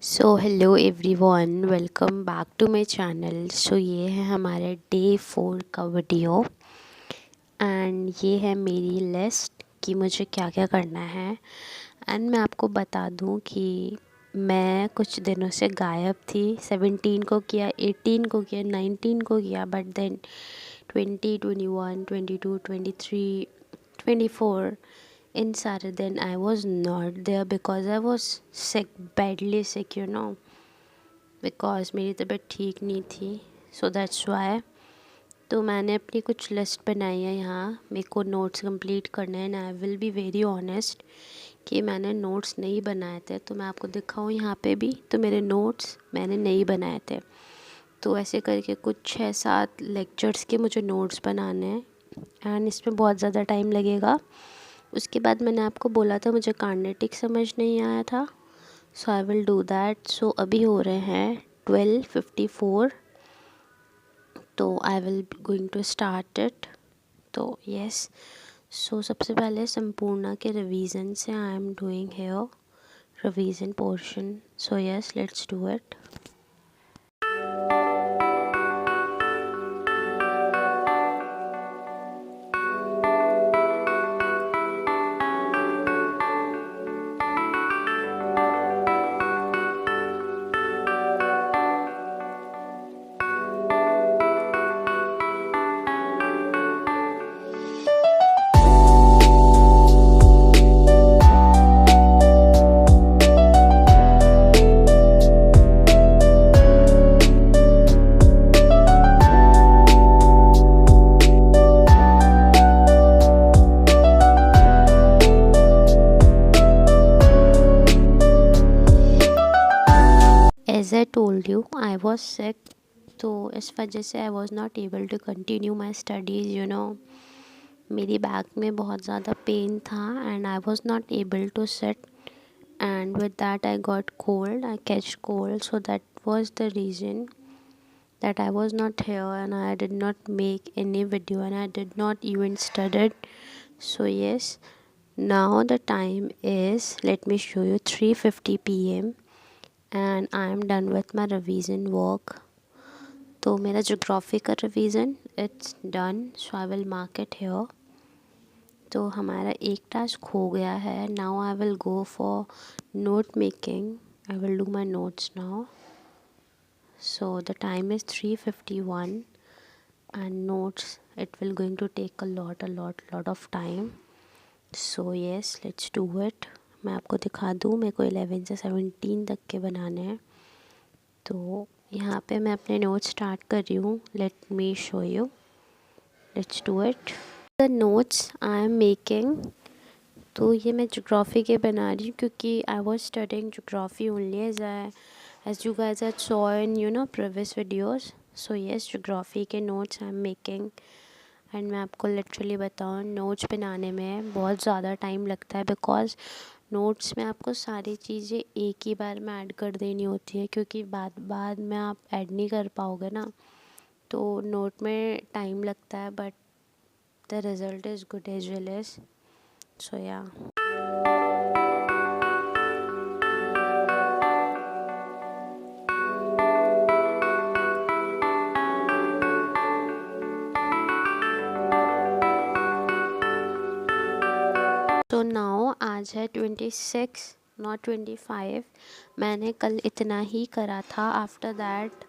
So hello everyone, welcome back to my channel. So ये है हमारे डे 4 का वीडियो एंड ये है मेरी लिस्ट कि मुझे क्या क्या करना है। एंड मैं आपको बता दूं कि मैं कुछ दिनों से गायब थी। 17 को किया, 18 को किया, 19 को किया, बट देन 20, 21, 22, 23, 24 इन सारे दिन I was not there because I was sick, badly sick, because मेरी तबीयत ठीक नहीं थी। So that's why. तो मैंने अपनी कुछ लिस्ट बनाई है यहाँ, मेरे को नोट्स कंप्लीट करने हैं and I will be very honest कि मैंने नोट्स नहीं बनाए थे। तो मैं आपको दिखाऊँ यहाँ पे भी, तो मेरे नोट्स मैंने नहीं बनाए थे। तो ऐसे करके कुछ 6-7 लेक्चर्स के मुझे नोट्स बनाने हैं एंड इसमें बहुत ज़्यादा टाइम लगेगा। उसके बाद मैंने आपको बोला था मुझे कार्नेटिक समझ नहीं आया था, so I will do that. So अभी हो रहे हैं 12:54, तो I will going to start it. तो यस, सो सबसे पहले संपूर्णा के रिवीजन से I am doing here revision portion. So yes, let's do it. As I told you, I was sick, तो इस वजह से I was not able to continue my studies. मेरी बैक में बहुत ज़्यादा पेन था and I was not able to sit, and with that I got cold, I catch cold, so that was the reason that I was not here and I did not make any video and I did not even studied. So yes, now the time is, let me show you, 3:50 p.m. and I am done with my revision work. तो मेरा geography का revision it's done, so I will mark it here. तो हमारा एक task हो गया है। Now I will go for note making. I will do my notes now. So the time is 3:51 and notes it will going to take a lot of time. So yes, let's do it. मैं आपको दिखा दूँ, मेरे को 11 से 17 तक के बनाने हैं। तो यहाँ पे मैं अपने नोट्स स्टार्ट कर रही हूँ। Let me show you, let's do it. The notes I am making, तो ये मैं जोग्राफ़ी के बना रही हूँ क्योंकि I was studying geography only as you guys had saw in previous videos. So yes, geography के notes I am making and मैं आपको लिटरली बताऊँ, नोट्स बनाने में बहुत ज़्यादा टाइम लगता है बिकॉज नोट्स में आपको सारी चीज़ें एक ही बार में ऐड कर देनी होती है, क्योंकि बाद में आप ऐड नहीं कर पाओगे ना, तो नोट में टाइम लगता है, but the result is good as well as. So yeah, तो नाउ आज है 26, नॉट 25। मैंने कल इतना ही करा था। After that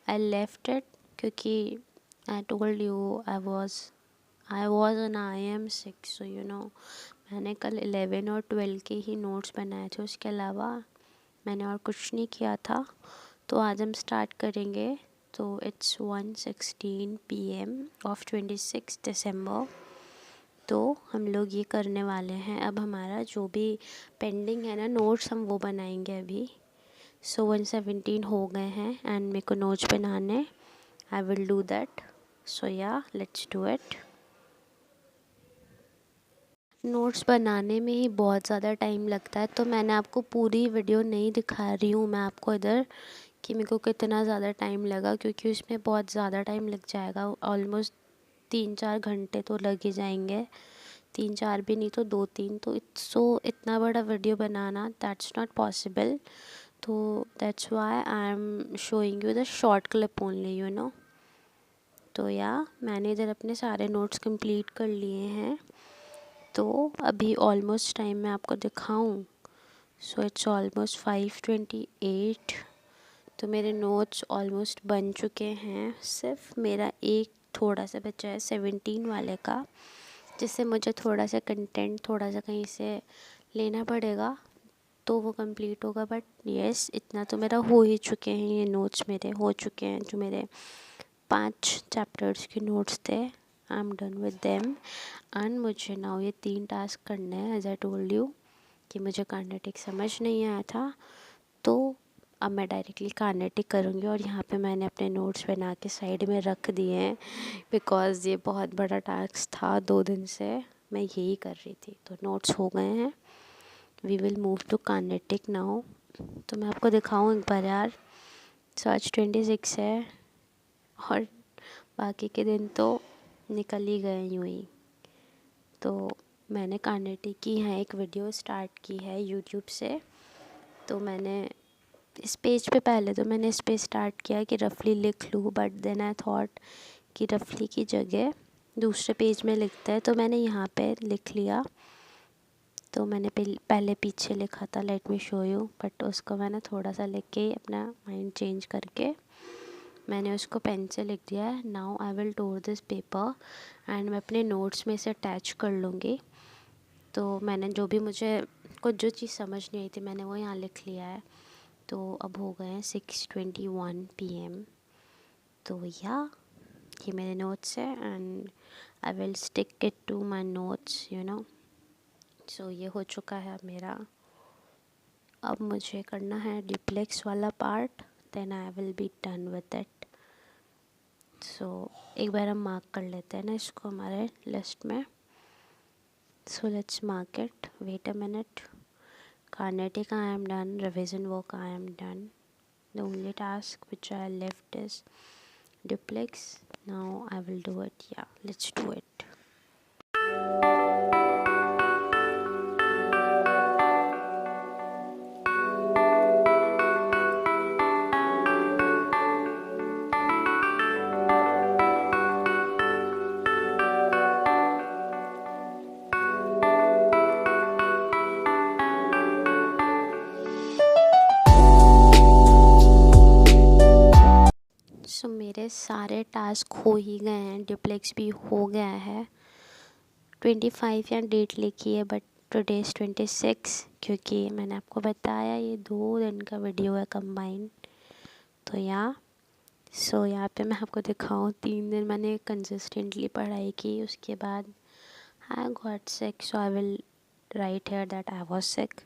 I left it क्योंकि I told you I was an I am six, so मैंने कल 11 और 12 के ही नोट्स बनाए थे, उसके अलावा मैंने और कुछ नहीं किया था। तो आज हम स्टार्ट करेंगे। तो इट्स 1:16 PM ऑफ 26 दिसंबर। तो हम लोग ये करने वाले हैं, अब हमारा जो भी पेंडिंग है ना नोट्स, हम वो बनाएंगे अभी। सो 1:17 हो गए हैं एंड मेरे को नोट्स बनाने। I will do that. So yeah, let's do it. Notes बनाने में ही बहुत ज़्यादा टाइम लगता है, तो मैंने आपको पूरी वीडियो नहीं दिखा रही हूँ मैं आपको इधर कि मेरे को कितना ज़्यादा टाइम लगा, क्योंकि उसमें बहुत ज़्यादा टाइम लग जाएगा। ऑलमोस्ट 3-4 घंटे तो लग ही जाएंगे, 3-4 भी नहीं तो 2-3। तो इतना बड़ा वीडियो बनाना दैट्स नॉट पॉसिबल। तो that's why I am showing you the short clip only, you know. तो या मैंने इधर अपने सारे नोट्स कंप्लीट कर लिए हैं। तो अभी ऑलमोस्ट टाइम मैं आपको दिखाऊं, सो इट्स ऑलमोस्ट 5:28। तो मेरे नोट्स ऑलमोस्ट बन चुके हैं, सिर्फ मेरा एक थोड़ा सा बचा है 17 वाले का, जिससे मुझे थोड़ा सा कंटेंट थोड़ा सा कहीं से लेना पड़ेगा तो वो कंप्लीट होगा। बट यस, इतना तो मेरा हो ही चुके हैं, ये नोट्स मेरे हो चुके हैं। जो मेरे 5 चैप्टर्स के नोट्स थे, आई am done with them. And मुझे नाउ ये 3 टास्क करने हैं, एज आई टोल्ड यू कि मुझे कार्नेटिक समझ नहीं आया था, तो अब मैं डायरेक्टली कार्नेटिक करूँगी। और यहाँ पे मैंने अपने नोट्स बना के साइड में रख दिए हैं, बिकॉज़ ये बहुत बड़ा टास्क था, 2 दिन से मैं यही कर रही थी। तो नोट्स हो गए हैं, we will move to Carnatic now. तो मैं आपको दिखाऊँ एक बार यार। सो आज 26 है और बाकी के दिन तो निकल ही गए यूँ ही। तो मैंने कार्नेटिक की है एक वीडियो स्टार्ट की है यूट्यूब से। तो मैंने इस पेज पे पहले तो मैंने इस पे स्टार्ट किया कि रफली लिख लूँ, बट देन आई थॉट कि रफली की जगह दूसरे पेज में लिखते हैं, तो मैंने यहाँ पे लिख लिया। तो मैंने पहले पीछे लिखा था, late me show you, but उसको मैंने थोड़ा सा लिख के अपना माइंड चेंज करके मैंने उसको पेन से लिख दिया है। Now I will tore this paper and मैं अपने नोट्स में से अटैच कर लूँगी। तो मैंने जो भी मुझे कुछ जो चीज़ समझ नहीं आई थी मैंने वो यहाँ लिख लिया है। तो अब हो गए हैं 6:21 PM। तो या ये मेरे नोट्स है and I will stick it to my notes, you know. So ये हो चुका है अब मेरा। अब मुझे करना है डिप्लेक्स वाला part, then I will be done with it. So एक बार हम मार्क कर लेते हैं ना इसको हमारे लिस्ट में। So let's mark it, wait a minute. Carnatic I am done, revision work I am done. The only task which I left is duplex. Now I will do it. Yeah, let's do it. सो मेरे सारे task हो ही गए हैं, duplex भी हो गया है। 25 या डेट लिखी है, बट टुडे इज़ 26, क्योंकि मैंने आपको बताया ये 2 दिन का वीडियो है कंबाइन। तो यहाँ पे मैं आपको दिखाऊँ, 3 दिन मैंने कंसिस्टेंटली पढ़ाई की, उसके बाद I got sick, so I will write here that I was sick.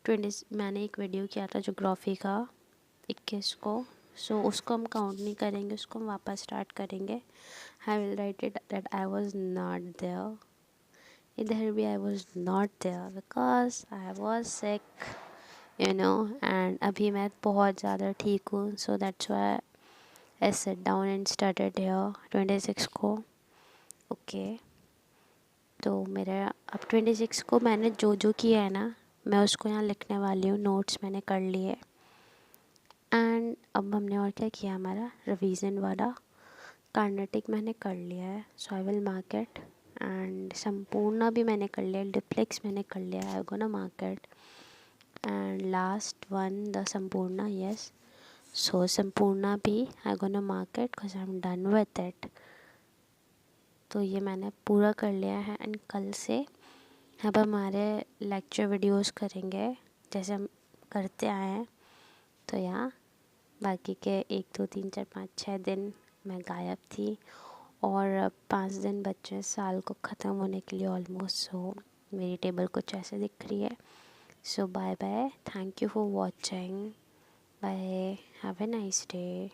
मैंने एक वीडियो किया था जोग्राफ़ी का 21 को, सो उसको हम काउंट नहीं करेंगे, उसको हम वापस स्टार्ट करेंगे। I will write it that I was not there. इधर भी I was not there because I was sick, you know. And अभी मैं बहुत ज़्यादा ठीक हूँ, so that's why I set down and started here 26 को। ओके, तो मेरा अब 26 को मैंने जो जो किया है ना, मैं उसको यहाँ लिखने वाली हूँ। नोट्स मैंने कर लिए एंड अब हमने और क्या किया, हमारा रिवीजन वाला कार्नेटिक मैंने कर लिया है। So I will mark it and Sampoorna भी मैंने कर लिया, डिप्लेक्स मैंने कर लिया है, I gonna mark it. And last one the Sampoorna, yes. So Sampoorna भी I gonna mark it because I am done with it. तो ये मैंने पूरा कर लिया है एंड कल से अब हमारे लेक्चर वीडियोस करेंगे जैसे हम करते आए हैं। तो यहाँ बाकी के 1 2 3 4 5 6 दिन मैं गायब थी और अब 5 दिन बच्चे साल को ख़त्म होने के लिए ऑलमोस्ट। सो मेरी टेबल कुछ ऐसे दिख रही है। So bye bye, thank you for watching, bye, have a nice day.